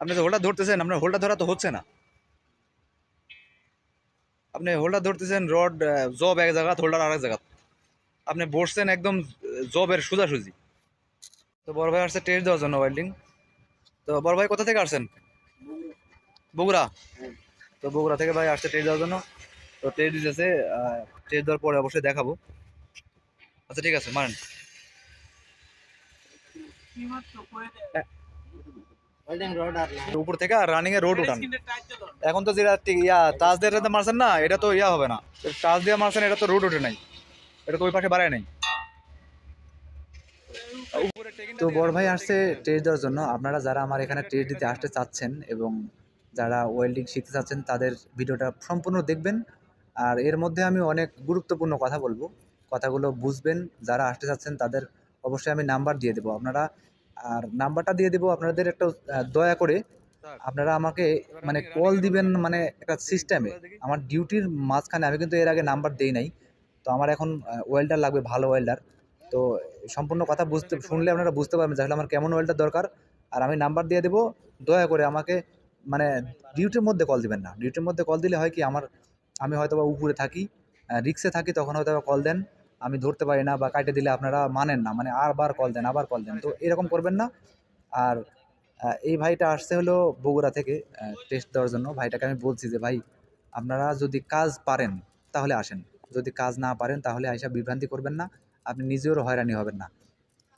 আপনি যে হোল্ডার ধরতেছেন, আপনার হোল্ডার ধরা তো হচ্ছে না। আপনি হোল্ডার ধরতেছেন, রড জব এক জায়গা, হোল্ডার আরেক জায়গা। আপনি বসছেন একদম জবের সোজাসুজি। তো বড় ভাই আসছে টেস্ট দেওয়ার জন্য ওয়েল্ডিং। তো বড় ভাই কোথা থেকে আসছেন? বগুড়া। তো বগুড়া থেকে ভাই আসছে টেস্ট দেওয়ার জন্য। তো টেস্ট দিতেছে, টেস্ট দেওয়ার পরে অবশ্যই দেখাবো। আচ্ছা ঠিক আছে, মারেন। উপর থেকে আর রানিং এ রোড উঠান। এখন তো যেটা টাচ দিয়ে মারছেন না, এটা তো হবে না। টাচ দিয়ে মারছেন, এটা তো রোড উঠে নাই, এটা তো ওই পাশে বাড়ায় নাই। তো বড় ভাই আসছে টেস্ট দেওয়ার জন্য। আপনারা যারা আমার এখানে টেস্ট দিতে আসতে চাচ্ছেন এবং যারা ওয়েল্ডিং শিখতে চাচ্ছেন তাদের ভিডিওটা সম্পূর্ণ দেখবেন। আর এর মধ্যে আমি অনেক গুরুত্বপূর্ণ কথা বলবো, কথাগুলো বুঝবেন। যারা আসতে চাচ্ছেন তাদের অবশ্যই আমি নাম্বার দিয়ে দেবো আপনারা। আর নাম্বারটা দিয়ে দেবো আপনাদের একটা, দয়া করে আপনারা আমাকে মানে কল দিবেন, মানে একটা সিস্টেমে। আমার ডিউটির মাঝখানে আমি কিন্তু এর আগে নাম্বার দেই নাই। তো আমার এখন ওয়েল্ডার লাগবে, ভালো ওয়েল্ডার। তো সম্পূর্ণ কথা শুনলে আপনারা বুঝতে পারবেন যে আসলে আমার কেমন ওয়েল্ডার দরকার। আর আমি নাম্বার দিয়ে দেবো, দয়া করে আমাকে মানে ডিউটির মধ্যে কল দিবেন না। ডিউটির মধ্যে কল দিলে হয় কি, আমি হয়তো বা উপরে থাকি, রিক্সে থাকি, তখন হয়তো বা কল দেন, আমি ধরতে পারি না, বা কাটে দিলে আপনারা মানেন না, মানে আবার কল দেন, আবার কল দেন। তো এরকম করবেন না। আর এই ভাইটা আসছে হলো বগুড়া থেকে টেস্ট দেওয়ার জন্য। ভাইটাকে আমি বলছি যে ভাই, আপনারা যদি কাজ পারেন তাহলে আসেন, যদি কাজ না পারেন তাহলে আইসা বিভ্রান্তি করবেন না, আপনি নিজেও হয়রানি হবেন না।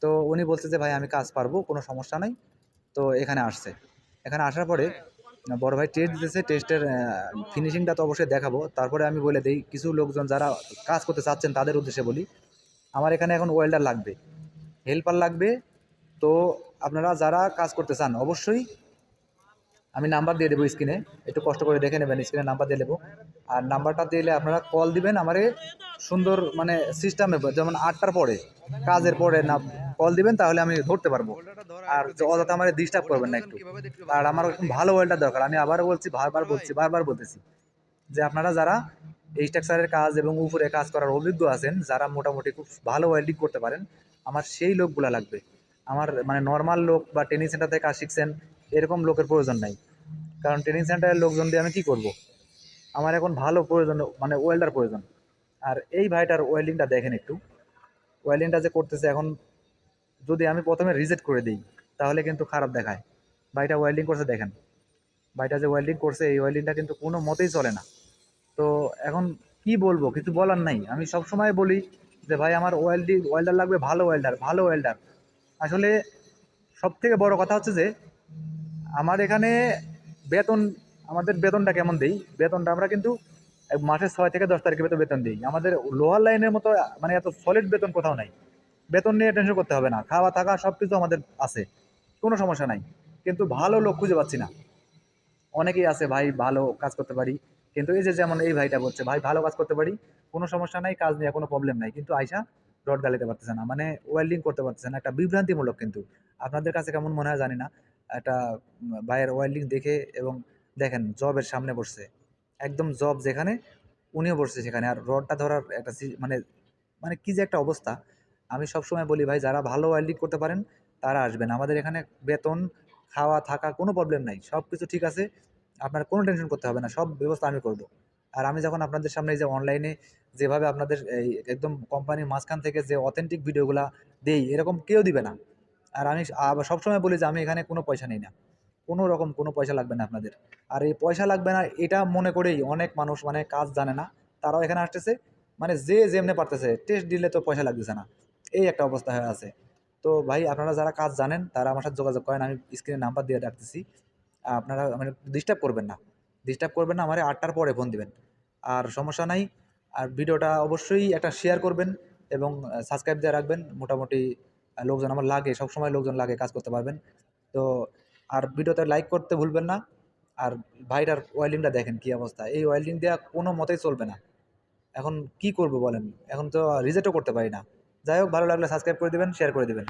তো উনি বলছে যে ভাই আমি কাজ পারবো, কোনো সমস্যা নাই। তো এখানে আসছে। এখানে আসার পরে বড় ভাই টেস্ট দিতেছে, টেস্টের ফিনিশিংটা তো অবশ্যই দেখাবো। তারপরে আমি বলে দিই, কিছু লোকজন যারা কাজ করতে চাচ্ছেন তাদের উদ্দেশ্যে বলি, আমার এখানে এখন ওয়েল্ডার লাগবে, হেল্পার লাগবে। তো আপনারা যারা কাজ করতে চান অবশ্যই আমি নাম্বার দিয়ে দেবো স্ক্রিনে, একটু কষ্ট করে দেখে নেবেন, স্ক্রিনে নাম্বার দিয়ে দেবো। আর নাম্বারটা দিলে আপনারা কল দিবেন আমারে, সুন্দর মানে সিস্টেমে, যেমন 8টার পরে, কাজের পরে না কল দিবেন, তাহলে আমি ধরতে পারবো। আর অযথা আমার ডিস্টার্ব করবেন না একটু। আর আমার এখন ভালো ওয়েলটা দরকার, আমি আবারও বলছি, বারবার বলতেছি যে আপনারা যারা এই স্ট্রাকচারের কাজ এবং উপরে কাজ করার অভিজ্ঞ আছেন, যারা মোটামুটি খুব ভালো ওয়েল্ডিং করতে পারেন, আমার সেই লোকগুলা লাগবে। আমার মানে নর্মাল লোক বা ট্রেনিং সেন্টার থেকে কাজ শিখছেন এরকম লোকের প্রয়োজন নাই। কারণ ট্রেনিং সেন্টারের লোকজন দিয়ে আমি কী করব? আমার এখন ভালো প্রয়োজন, মানে ওয়েল্ডার প্রয়োজন। আর এই ভাইটার ওয়েল্ডিংটা দেখেন একটু, ওয়েল্ডিংটা যে করতেছে এখন, যদি আমি প্রথমে রিজেক্ট করে দিই তাহলে কিন্তু খারাপ দেখায়। ভাইটা ওয়েল্ডিং করছে দেখেন, ভাইটা যে ওয়েল্ডিং করছে এই ওয়েল্ডিংটা কিন্তু কোনো মতেই চলে না। তো এখন কি বলবো, কিছু বলার নাই। আমি সব সময় বলি যে ভাই আমার ওয়েল্ডার লাগবে, ভালো ওয়েল্ডার, ভালো ওয়েল্ডার। আসলে সব থেকে বড় কথা হচ্ছে যে আমার এখানে বেতন, আমাদের বেতনটা কেমন দেই, বেতনটা আমরা কিন্তু মাসে 6 থেকে 10 তারিখের ভেতর বেতন দিই। আমাদের লোহার লাইনের মতো মানে এত সলিড বেতন কোথাও নাই। বেতন নিয়ে টেনশন করতে হবে না, খাওয়া থাকা সব কিছু আমাদের আছে, কোনো সমস্যা নাই। কিন্তু ভালো লোক খুঁজে পাচ্ছি না। অনেকেই আছে ভাই ভালো কাজ করতে পারি, কিন্তু এই যে যেমন এই ভাইটা বলছে ভাই ভালো কাজ করতে পারি, কোনো সমস্যা নাই, কাজ নিয়ে কোনো প্রবলেম নাই, কিন্তু আইসা রড গালিতে পারতেছে না, মানে ওয়েল্ডিং করতে পারতেছে না। একটা বিভ্রান্তিমূলক। কিন্তু আপনাদের কাছে কেমন মনে হয় জানি না, একটা ভাইয়ের ওয়েল্ডিং দেখে, এবং দেখেন জবের সামনে বসছে, একদম জব যেখানে উনিও বসছে সেখানে, আর রডটা ধরার একটা মানে মানে কি যে একটা অবস্থা। আমি সবসময় বলি ভাই, যারা ভালো ওয়েল্ডিং করতে পারেন তারা আসবেন আমাদের এখানে। বেতন, খাওয়া থাকা কোনো প্রবলেম নাই, সব কিছু ঠিক আছে। আপনার কোনো টেনশন করতে হবে না, সব ব্যবস্থা আমি করব। আর আমি যখন আপনাদের সামনে এই যে অনলাইনে যেভাবে আপনাদের এই একদম কোম্পানির মাঝখান থেকে যে অথেন্টিক ভিডিওগুলা দেই, এরকম কেউ দিবে না। আর আমি আবার সবসময় বলি যে আমি এখানে কোনো পয়সা নেই না, কোনো রকম কোনো পয়সা লাগবে না আপনাদের। আর এই পয়সা লাগবে না এটা মনে করেই অনেক মানুষ মানে কাজ জানে না, তারাও এখানে আসতেছে, মানে যে যেমনে পারতেছে টেস্ট দিলে তো পয়সা লাগতেছে না, এই একটা অবস্থা হয়ে আছে। তো ভাই আপনারা যারা কাজ জানেন তারা আমার সাথে যোগাযোগ করেন, আমি স্ক্রিনে নাম্বার দিয়ে রাখতেছি। আপনারা মানে ডিস্টার্ব করবেন না, ডিস্টার্ব করবেন না, আমারে 8টার পরে ফোন দিবেন। আর সমস্যা নাই। আর ভিডিওটা অবশ্যই একটা শেয়ার করবেন এবং সাবস্ক্রাইব দিয়ে রাখবেন। মোটামুটি লোকজন আমার লাগে, সবসময় লোকজন লাগে কাজ করতে পারবেন। তো আর ভিডিওতে লাইক করতে ভুলবেন না। আর ভাইটার ওয়েল্ডিংটা দেখেন কি অবস্থা, এই ওয়েল্ডিং দেওয়া কোনো মতেই চলবে না। এখন কি করব বলেন, এখন তো রিজেক্টও করতে পারি না। যাই হোক, ভালো লাগলে সাবস্ক্রাইব করে দিবেন, শেয়ার করে দিবেন।